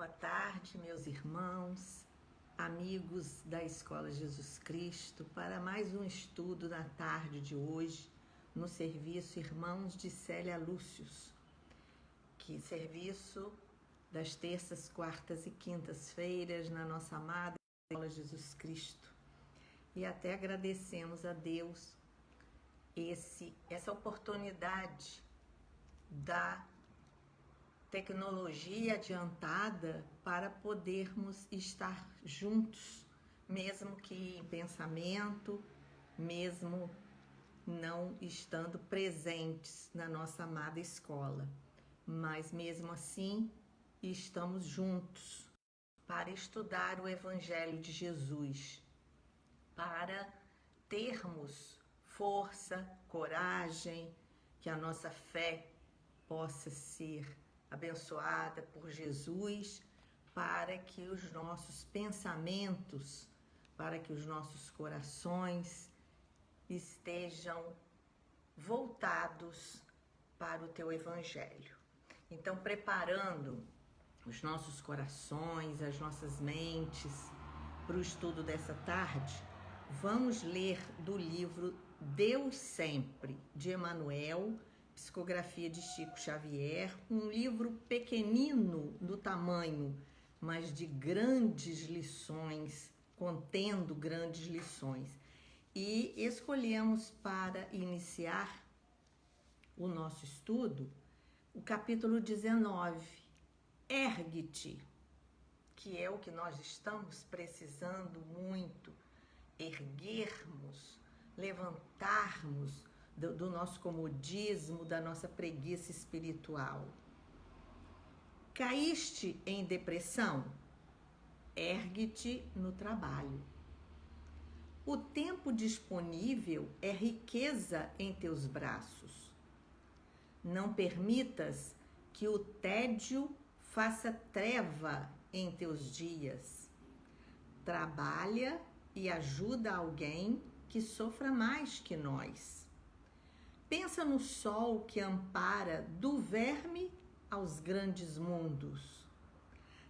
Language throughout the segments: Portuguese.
Boa tarde, meus irmãos, amigos da Escola Jesus Cristo, para mais um estudo na tarde de hoje, no serviço Irmãos de Célia Lúcius, que serviço das terças, quartas e quintas-feiras na nossa amada Escola Jesus Cristo. E até agradecemos a Deus essa oportunidade da tecnologia adiantada para podermos estar juntos, mesmo que em pensamento, mesmo não estando presentes na nossa amada escola. Mas mesmo assim, estamos juntos para estudar o Evangelho de Jesus, para termos força, coragem, que a nossa fé possa ser abençoada por Jesus, para que os nossos pensamentos, para que os nossos corações estejam voltados para o teu Evangelho. Então, preparando os nossos corações, as nossas mentes para o estudo dessa tarde, vamos ler do livro Deus Sempre, de Emmanuel, psicografia de Chico Xavier, um livro pequenino no tamanho, mas de grandes lições, contendo grandes lições. E escolhemos para iniciar o nosso estudo o capítulo 19, Ergue-te, que é o que nós estamos precisando muito, erguermos, levantarmos do nosso comodismo, da nossa preguiça espiritual. Caíste em depressão? Ergue-te no trabalho. O tempo disponível é riqueza em teus braços. Não permitas que o tédio faça treva em teus dias. Trabalha e ajuda alguém que sofra mais que nós. Pensa no sol que ampara do verme aos grandes mundos.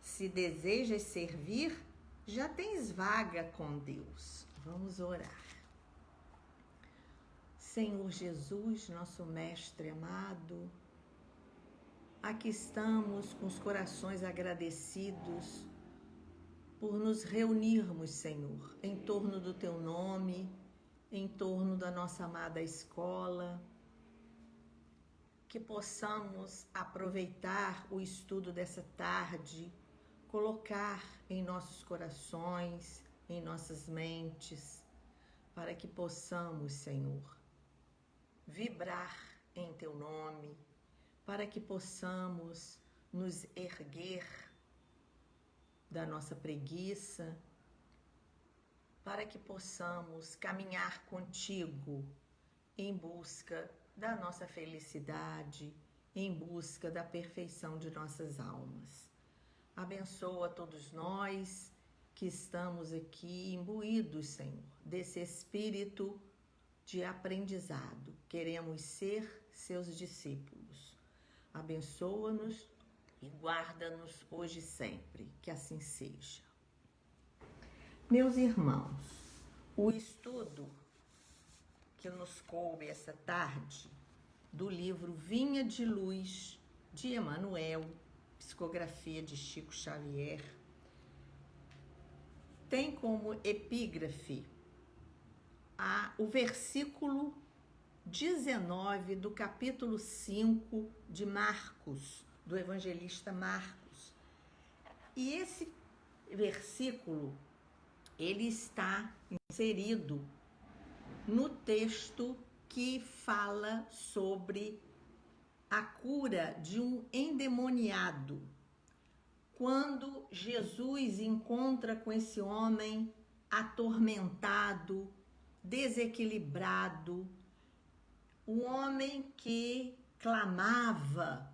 Se desejas servir, já tens vaga com Deus. Vamos orar. Senhor Jesus, nosso Mestre amado, aqui estamos com os corações agradecidos por nos reunirmos, Senhor, em torno do Teu nome, em torno da nossa amada escola, que possamos aproveitar o estudo dessa tarde, colocar em nossos corações, em nossas mentes, para que possamos, Senhor, vibrar em Teu nome, para que possamos nos erguer da nossa preguiça, para que possamos caminhar contigo em busca da nossa felicidade, em busca da perfeição de nossas almas. Abençoa todos nós que estamos aqui imbuídos, Senhor, desse espírito de aprendizado. Queremos ser seus discípulos. Abençoa-nos e guarda-nos hoje e sempre, que assim seja. Meus irmãos, o estudo que nos coube essa tarde do livro Vinha de Luz, de Emmanuel, psicografia de Chico Xavier, tem como epígrafe o versículo 19 do capítulo 5 de Marcos, do evangelista Marcos. E esse versículo, ele está inserido no texto que fala sobre a cura de um endemoniado. Quando Jesus encontra com esse homem atormentado, desequilibrado, o homem que clamava,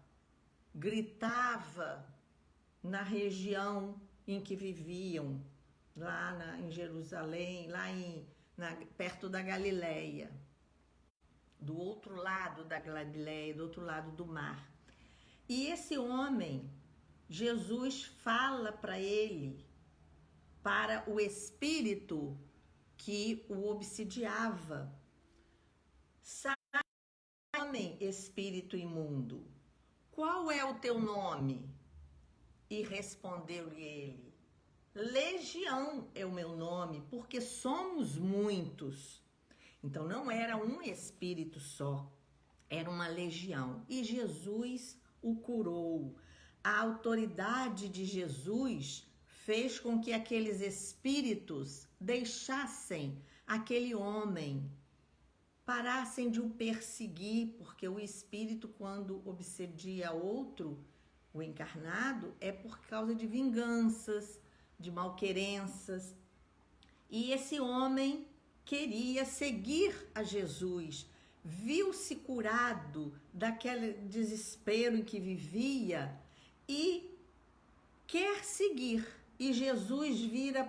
gritava na região em que viviam, lá em Jerusalém, perto da Galileia, do outro lado da Galileia, do outro lado do mar. E esse homem Jesus fala para ele, para o espírito que o obsidiava: sai, homem, espírito imundo, qual é o teu nome? E respondeu-lhe ele: Legião é o meu nome, porque somos muitos. Então não era um espírito só, era uma legião. E Jesus o curou. A autoridade de Jesus fez com que aqueles espíritos deixassem aquele homem, parassem de o perseguir, porque o espírito, quando obsedia outro, o encarnado, é por causa de vinganças, de malquerenças. E esse homem queria seguir a Jesus, viu-se curado daquele desespero em que vivia e quer seguir. E Jesus vira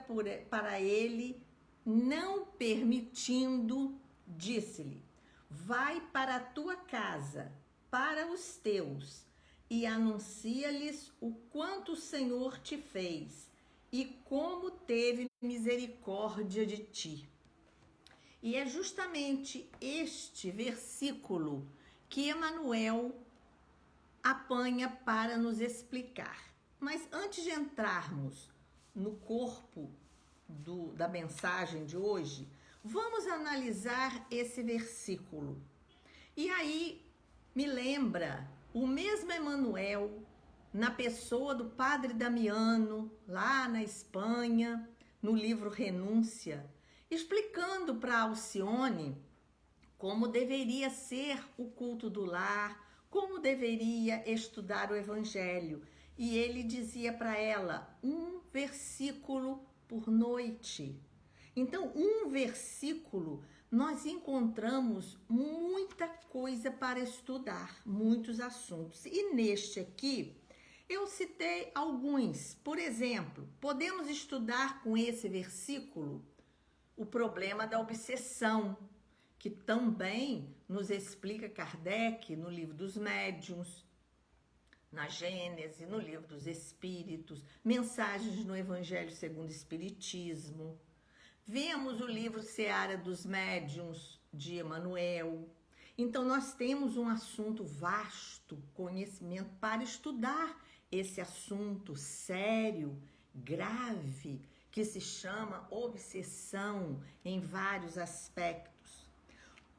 para ele, não permitindo, disse-lhe: vai para a tua casa, para os teus, e anuncia-lhes o quanto o Senhor te fez e como teve misericórdia de ti. E é justamente este versículo que Emmanuel apanha para nos explicar. Mas antes de entrarmos no corpo da mensagem de hoje, vamos analisar esse versículo. E aí me lembra o mesmo Emmanuel, na pessoa do Padre Damiano, lá na Espanha, no livro Renúncia, explicando para Alcione como deveria ser o culto do lar, como deveria estudar o Evangelho. E ele dizia para ela, um versículo por noite. Então, um versículo, nós encontramos muita coisa para estudar, muitos assuntos. E neste aqui, eu citei alguns. Por exemplo, podemos estudar com esse versículo o problema da obsessão, que também nos explica Kardec no livro dos Médiuns, na Gênese, no livro dos Espíritos, mensagens no Evangelho segundo o Espiritismo. Vemos o livro Seara dos Médiuns, de Emmanuel. Então, nós temos um assunto vasto, conhecimento para estudar esse assunto sério, grave, que se chama obsessão em vários aspectos.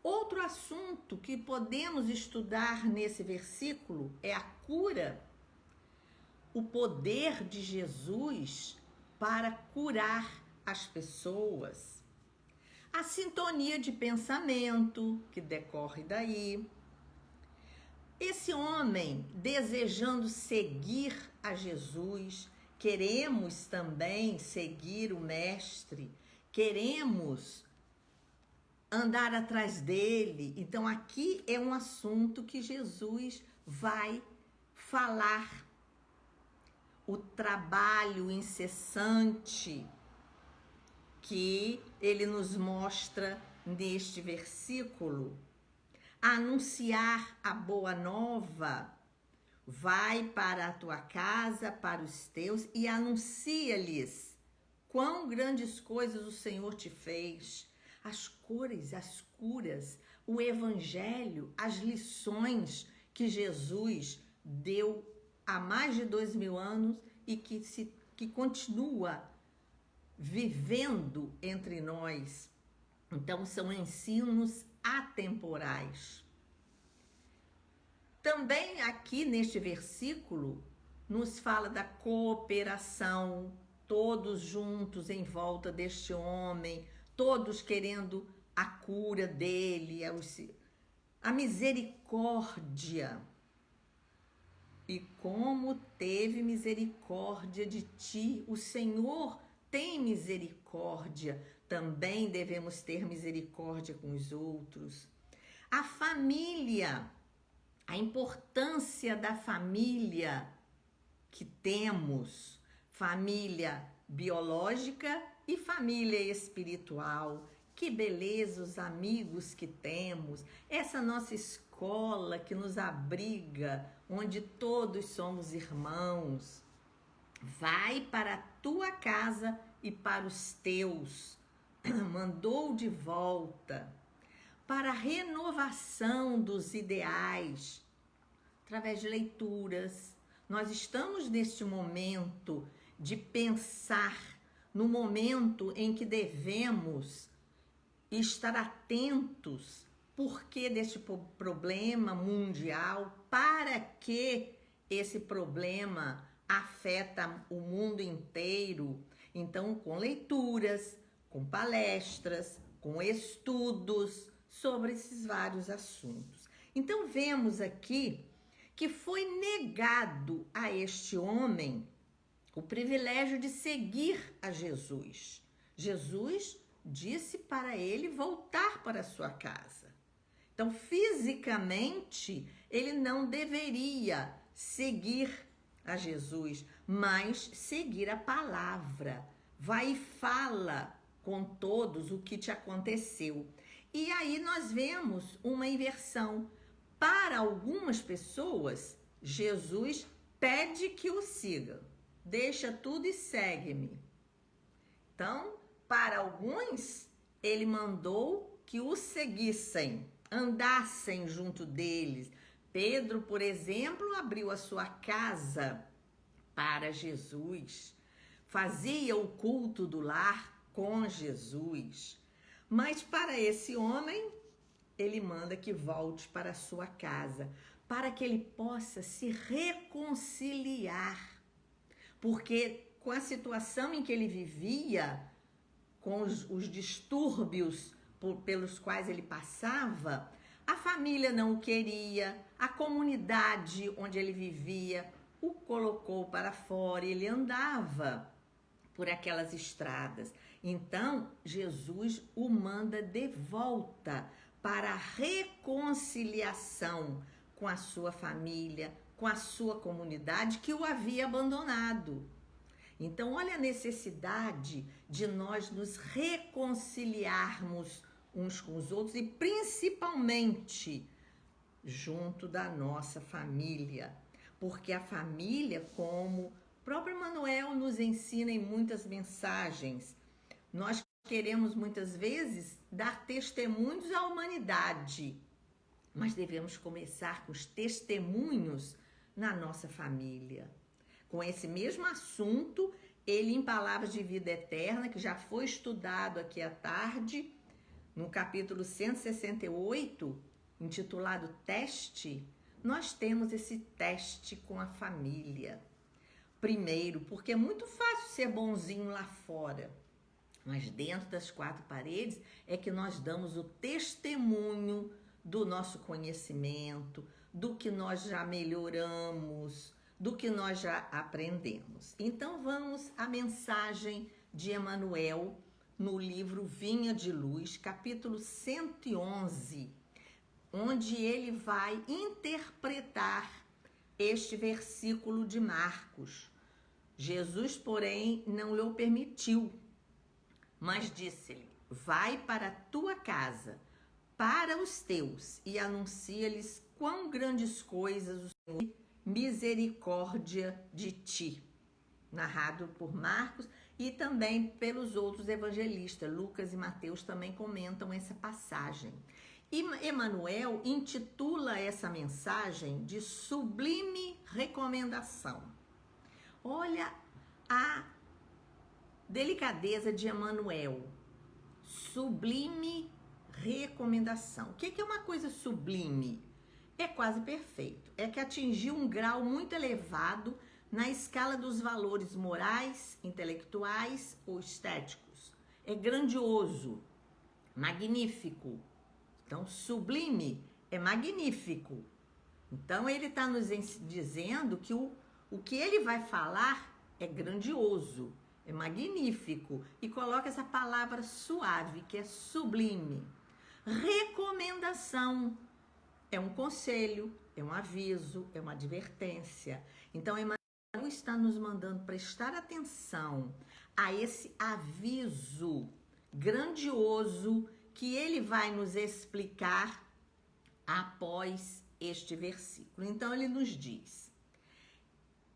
Outro assunto que podemos estudar nesse versículo é a cura, o poder de Jesus para curar as pessoas, a sintonia de pensamento que decorre daí. Esse homem desejando seguir a Jesus, queremos também seguir o Mestre, queremos andar atrás dele. Então aqui é um assunto que Jesus vai falar. O trabalho incessante que ele nos mostra neste versículo. Anunciar a boa nova. Vai para a tua casa, para os teus, e anuncia-lhes quão grandes coisas o Senhor te fez. As cores, as curas, o Evangelho, as lições que Jesus deu há mais de 2000 anos e que continua vivendo entre nós. Então, são ensinos atemporais. Também aqui neste versículo nos fala da cooperação, todos juntos em volta deste homem, todos querendo a cura dele, a misericórdia. E como teve misericórdia de ti, o Senhor tem misericórdia, também devemos ter misericórdia com os outros. A família, a importância da família que temos, família biológica e família espiritual. Que beleza os amigos que temos, essa nossa escola que nos abriga, onde todos somos irmãos. vai para a tua casa e para os teus. Mandou de volta para a renovação dos ideais, através de leituras. Nós estamos neste momento de pensar no momento em que devemos estar atentos porque deste problema mundial, para que esse problema afeta o mundo inteiro. Então, com leituras, com palestras, com estudos sobre esses vários assuntos. Então, vemos aqui que foi negado a este homem o privilégio de seguir a Jesus. Jesus disse para ele voltar para sua casa. Então, fisicamente, ele não deveria seguir a Jesus, mas seguir a palavra. Vai e fala com todos o que te aconteceu. E aí nós vemos uma inversão. Para algumas pessoas, Jesus pede que o sigam. Deixa tudo e segue-me. Então, para alguns, ele mandou que o seguissem, andassem junto deles. Pedro, por exemplo, abriu a sua casa para Jesus, fazia o culto do lar com Jesus. Mas para esse homem, ele manda que volte para a sua casa, para que ele possa se reconciliar. Porque com a situação em que ele vivia, com os distúrbios pelos quais ele passava, a família não o queria, a comunidade onde ele vivia o colocou para fora, ele andava por aquelas estradas. Então, Jesus o manda de volta para a reconciliação com a sua família, com a sua comunidade que o havia abandonado. Então, olha a necessidade de nós nos reconciliarmos uns com os outros e principalmente junto da nossa família. Porque a família, como o próprio Emmanuel nos ensina em muitas mensagens, nós queremos muitas vezes dar testemunhos à humanidade, mas devemos começar com os testemunhos na nossa família. Com esse mesmo assunto, ele em Palavras de Vida Eterna, que já foi estudado aqui à tarde, no capítulo 168, intitulado Teste, nós temos esse teste com a família. Primeiro, porque é muito fácil ser bonzinho lá fora, mas dentro das quatro paredes é que nós damos o testemunho do nosso conhecimento, do que nós já melhoramos, do que nós já aprendemos. Então vamos à mensagem de Emmanuel no livro Vinha de Luz, capítulo 111, onde ele vai interpretar este versículo de Marcos. Jesus, porém, não lhe o permitiu, mas disse-lhe: vai para a tua casa, para os teus, e anuncia-lhes quão grandes coisas o Senhor tem misericórdia de ti. Narrado por Marcos e também pelos outros evangelistas. Lucas e Mateus também comentam essa passagem. E Emmanuel intitula essa mensagem de sublime recomendação. Olha a delicadeza de Emmanuel. Sublime recomendação. O que é uma coisa sublime? É quase perfeito. É que atingiu um grau muito elevado na escala dos valores morais, intelectuais ou estéticos. É grandioso, magnífico. Então, sublime é magnífico. Então, ele está nos dizendo que o que ele vai falar é grandioso, é magnífico. E coloca essa palavra suave, que é sublime. Recomendação é um conselho, é um aviso, é uma advertência. Então, Emmanuel está nos mandando prestar atenção a esse aviso grandioso que ele vai nos explicar após este versículo. Então, ele nos diz: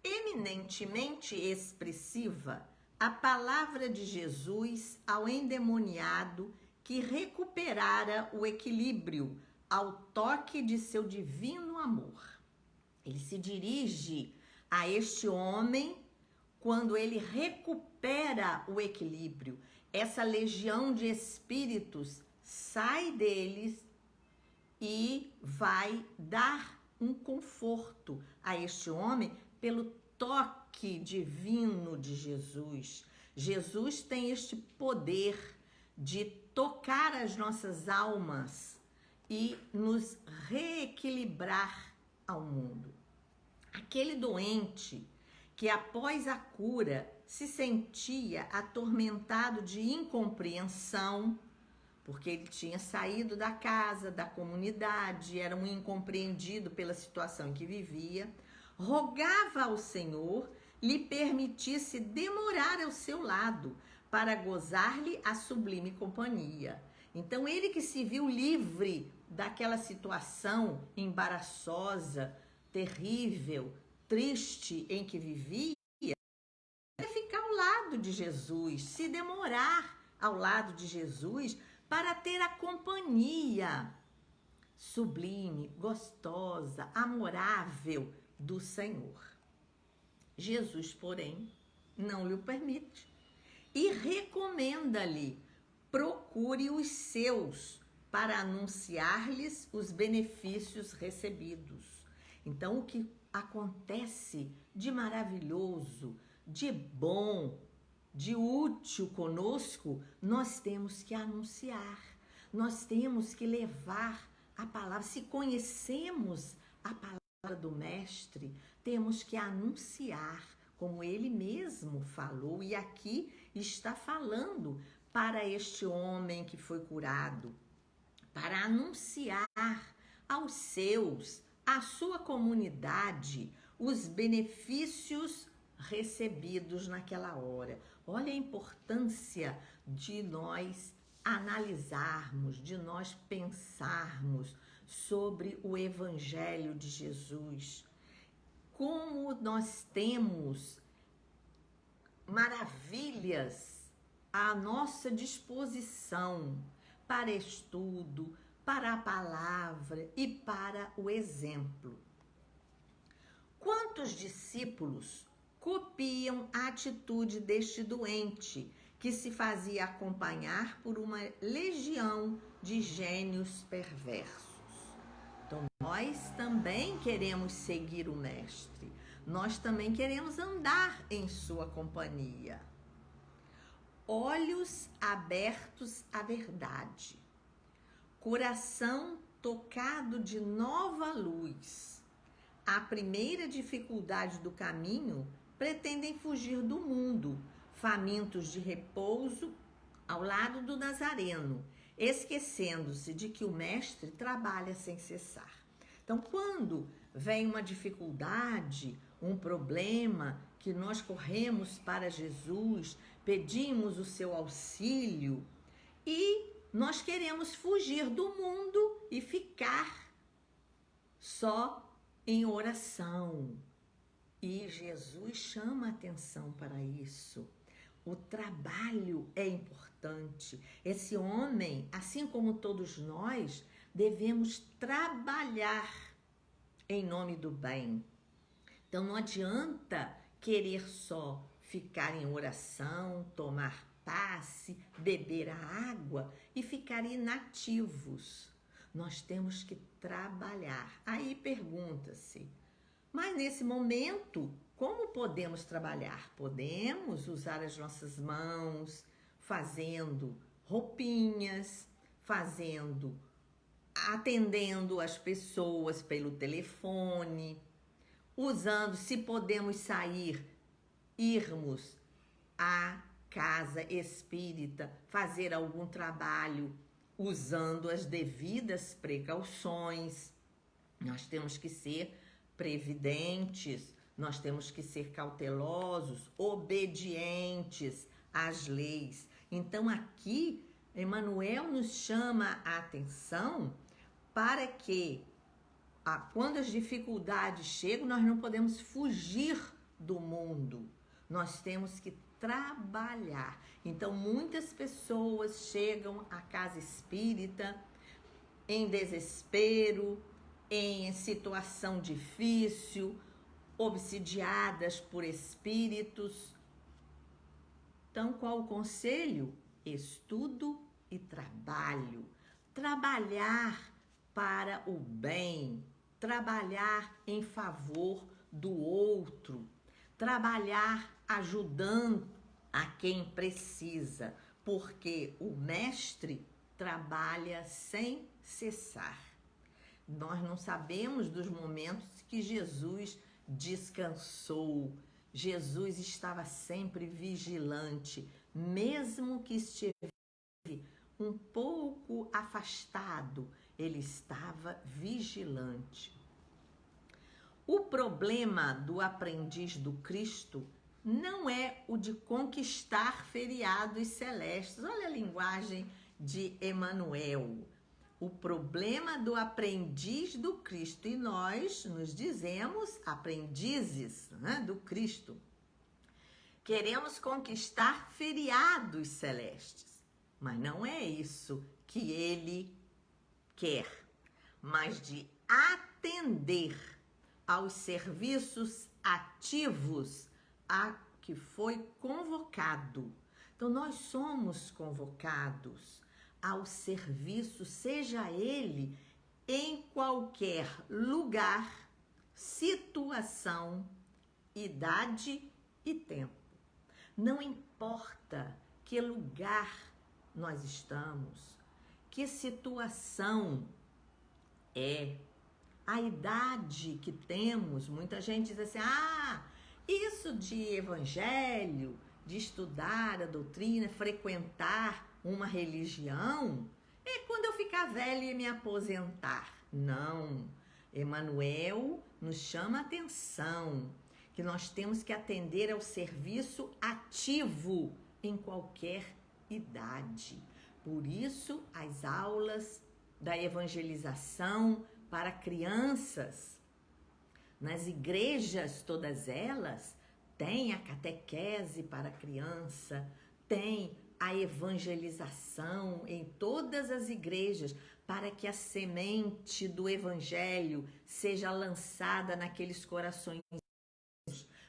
eminentemente expressiva a palavra de Jesus ao endemoniado que recuperara o equilíbrio ao toque de seu divino amor. Ele se dirige a este homem quando ele recupera o equilíbrio. Essa legião de espíritos sai deles e vai dar um conforto a este homem pelo toque divino de Jesus. Jesus tem este poder de tocar as nossas almas e nos reequilibrar ao mundo. Aquele doente que após a cura se sentia atormentado de incompreensão, porque ele tinha saído da casa, da comunidade, era um incompreendido pela situação em que vivia, rogava ao Senhor lhe permitisse demorar ao seu lado para gozar-lhe a sublime companhia. Então ele que se viu livre daquela situação embaraçosa, terrível, triste em que vivia, ia ficar ao lado de Jesus, se demorar ao lado de Jesus para ter a companhia sublime, gostosa, amorável do Senhor. Jesus, porém, não lhe o permite e recomenda-lhe: procure os seus para anunciar-lhes os benefícios recebidos. Então, o que acontece de maravilhoso, de bom, de útil conosco, nós temos que anunciar, nós temos que levar a palavra. Se conhecemos a palavra do Mestre, temos que anunciar, como ele mesmo falou, e aqui está falando para este homem que foi curado, para anunciar aos seus, à sua comunidade, os benefícios recebidos naquela hora. Olha a importância de nós analisarmos, de nós pensarmos sobre o Evangelho de Jesus. Como nós temos maravilhas à nossa disposição para estudo, para a palavra e para o exemplo. Quantos discípulos copiam a atitude deste doente que se fazia acompanhar por uma legião de gênios perversos? Então, nós também queremos seguir o Mestre, nós também queremos andar em sua companhia. Olhos abertos à verdade, coração tocado de nova luz. A primeira dificuldade do caminho, pretendem fugir do mundo, famintos de repouso ao lado do Nazareno, esquecendo-se de que o Mestre trabalha sem cessar. Então, quando vem uma dificuldade, um problema, que nós corremos para Jesus, pedimos o seu auxílio e nós queremos fugir do mundo e ficar só em oração. E Jesus chama a atenção para isso. O trabalho é importante. Esse homem, assim como todos nós, devemos trabalhar em nome do bem. Então não adianta querer só ficar em oração, tomar passe, beber a água e ficar inativos. Nós temos que trabalhar. Aí pergunta-se, mas nesse momento, como podemos trabalhar? Podemos usar as nossas mãos, fazendo roupinhas, atendendo as pessoas pelo telefone, usando, se podemos sair, irmos à casa espírita, fazer algum trabalho, usando as devidas precauções. Nós temos que ser previdentes, nós temos que ser cautelosos, obedientes às leis. Então aqui, Emmanuel nos chama a atenção para que, quando as dificuldades chegam, nós não podemos fugir do mundo. Nós temos que trabalhar. Então, muitas pessoas chegam à casa espírita em desespero, em situação difícil, obsidiadas por espíritos. Então, qual o conselho? Estudo e trabalho. Trabalhar para o bem, trabalhar em favor do outro, trabalhar ajudando a quem precisa, porque o mestre trabalha sem cessar. Nós não sabemos dos momentos que Jesus descansou. Jesus estava sempre vigilante, mesmo que estivesse um pouco afastado, ele estava vigilante. O problema do aprendiz do Cristo não é o de conquistar feriados celestes. Olha a linguagem de Emmanuel. O problema do aprendiz do Cristo, e nós nos dizemos aprendizes, né, do Cristo. Queremos conquistar feriados celestes, mas não é isso que ele quer, mas de atender aos serviços ativos a que foi convocado. Então, nós somos convocados ao serviço, seja ele em qualquer lugar, situação, idade e tempo. Não importa que lugar nós estamos, que situação é, a idade que temos. Muita gente diz assim, isso de evangelho, de estudar a doutrina, frequentar uma religião, é quando eu ficar velha e me aposentar. Não, Emmanuel nos chama a atenção que nós temos que atender ao serviço ativo em qualquer idade. Por isso, as aulas da evangelização para crianças, nas igrejas todas elas, tem a catequese para criança, tem a evangelização em todas as igrejas, para que a semente do evangelho seja lançada naqueles corações,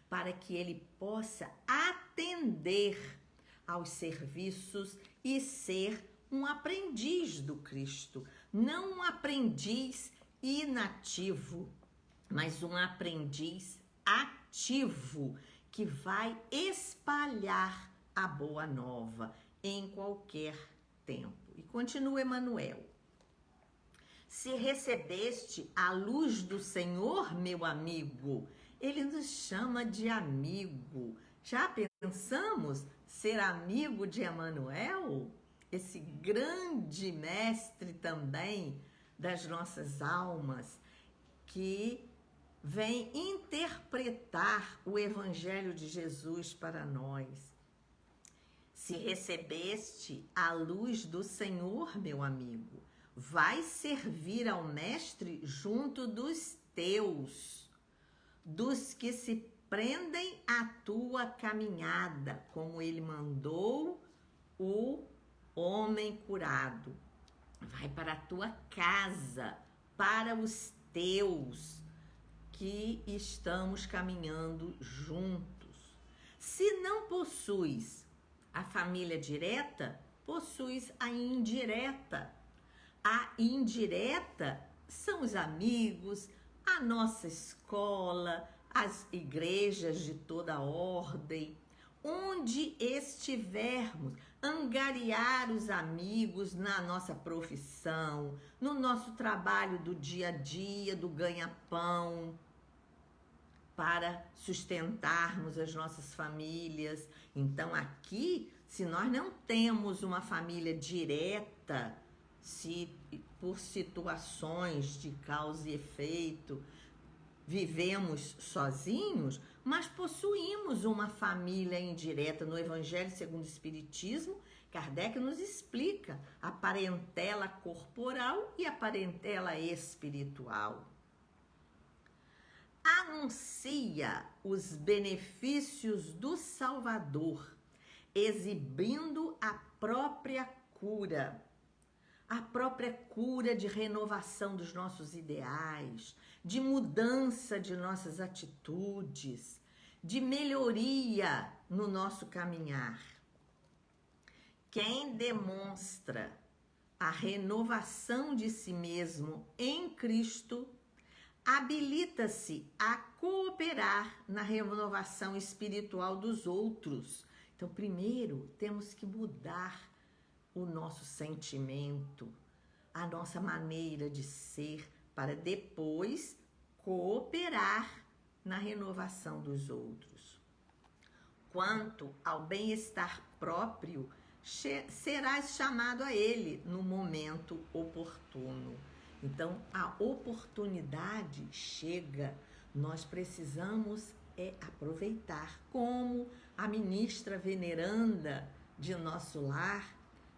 para que ele possa atender aos serviços e ser um aprendiz do Cristo, não um aprendiz inativo, mas um aprendiz ativo que vai espalhar a boa nova em qualquer tempo. E continua Emmanuel. Se recebeste a luz do Senhor, meu amigo, ele nos chama de amigo. Já pensamos ser amigo de Emmanuel? Esse grande mestre também das nossas almas, que vem interpretar o Evangelho de Jesus para nós. Se recebeste a luz do Senhor, meu amigo, vai servir ao Mestre junto dos teus, dos que se prendem à tua caminhada, como ele mandou o homem curado. Vai para a tua casa, para os teus, que estamos caminhando juntos. Se não possuis a família direta, possuis a indireta. A indireta são os amigos, a nossa escola, as igrejas de toda ordem. Onde estivermos, angariar os amigos na nossa profissão, no nosso trabalho do dia a dia, do ganha-pão, para sustentarmos as nossas famílias. Então aqui, se nós não temos uma família direta, se por situações de causa e efeito vivemos sozinhos, mas possuímos uma família indireta. No Evangelho segundo o Espiritismo, Kardec nos explica a parentela corporal e a parentela espiritual. anuncia os benefícios do Salvador, exibindo a própria cura de renovação dos nossos ideais, de mudança de nossas atitudes, de melhoria no nosso caminhar. Quem demonstra a renovação de si mesmo em Cristo habilita-se a cooperar na renovação espiritual dos outros. Então, primeiro, temos que mudar o nosso sentimento, a nossa maneira de ser, para depois cooperar na renovação dos outros. Quanto ao bem-estar próprio, serás chamado a ele no momento oportuno. Então, a oportunidade chega, nós precisamos aproveitar, como a ministra veneranda de nosso lar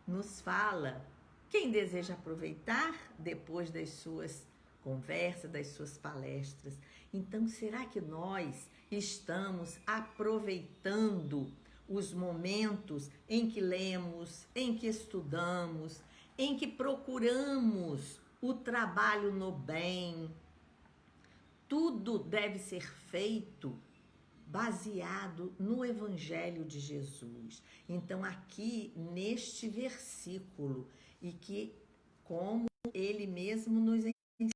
nos fala. Quem deseja aproveitar depois das suas conversas, das suas palestras. Então, será que nós estamos aproveitando os momentos em que lemos, em que estudamos, em que procuramos o trabalho no bem? Tudo deve ser feito baseado no Evangelho de Jesus. Então, aqui neste versículo, e que, como ele mesmo nos ensina,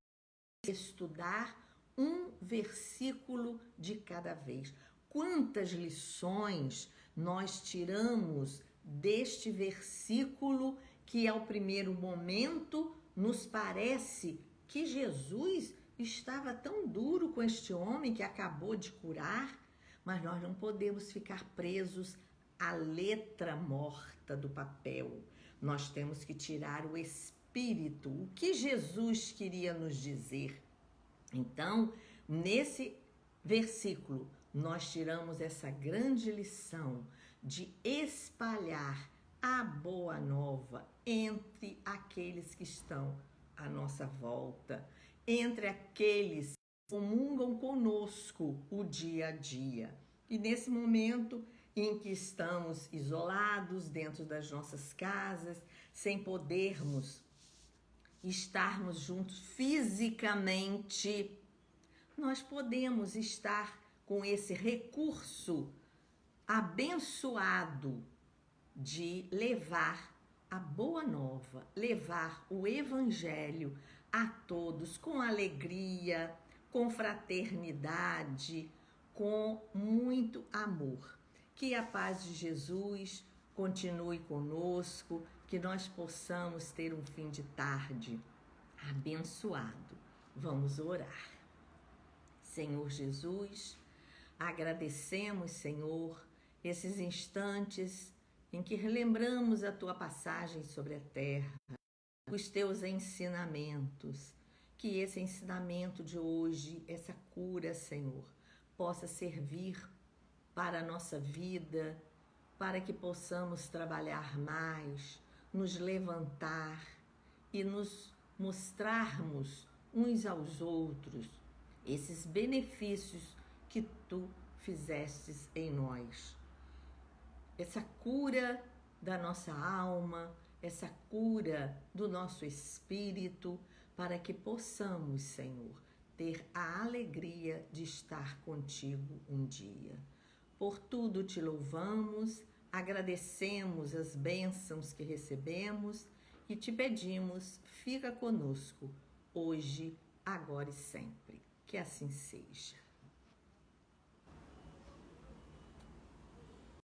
estudar um versículo de cada vez. Quantas lições nós tiramos deste versículo, que ao primeiro momento nos parece que Jesus estava tão duro com este homem que acabou de curar, mas nós não podemos ficar presos à letra morta do papel. Nós temos que tirar o espírito, o que Jesus queria nos dizer. Então, nesse versículo, nós tiramos essa grande lição de espalhar a boa nova entre aqueles que estão à nossa volta, entre aqueles que comungam conosco o dia a dia. E nesse momento em que estamos isolados dentro das nossas casas, sem podermos estarmos juntos fisicamente, nós podemos estar com esse recurso abençoado de levar a boa nova, levar o evangelho a todos com alegria, com fraternidade, com muito amor. Que a paz de Jesus continue conosco, que nós possamos ter um fim de tarde abençoado. Vamos orar. Senhor Jesus, agradecemos, Senhor, esses instantes em que relembramos a tua passagem sobre a terra, os teus ensinamentos, que esse ensinamento de hoje, essa cura, Senhor, possa servir para a nossa vida, para que possamos trabalhar mais, nos levantar e nos mostrarmos uns aos outros esses benefícios que tu fizestes em nós. Essa cura da nossa alma, essa cura do nosso espírito, para que possamos, Senhor, ter a alegria de estar contigo um dia. Por tudo te louvamos, agradecemos as bênçãos que recebemos e te pedimos, fica conosco, hoje, agora e sempre. Que assim seja.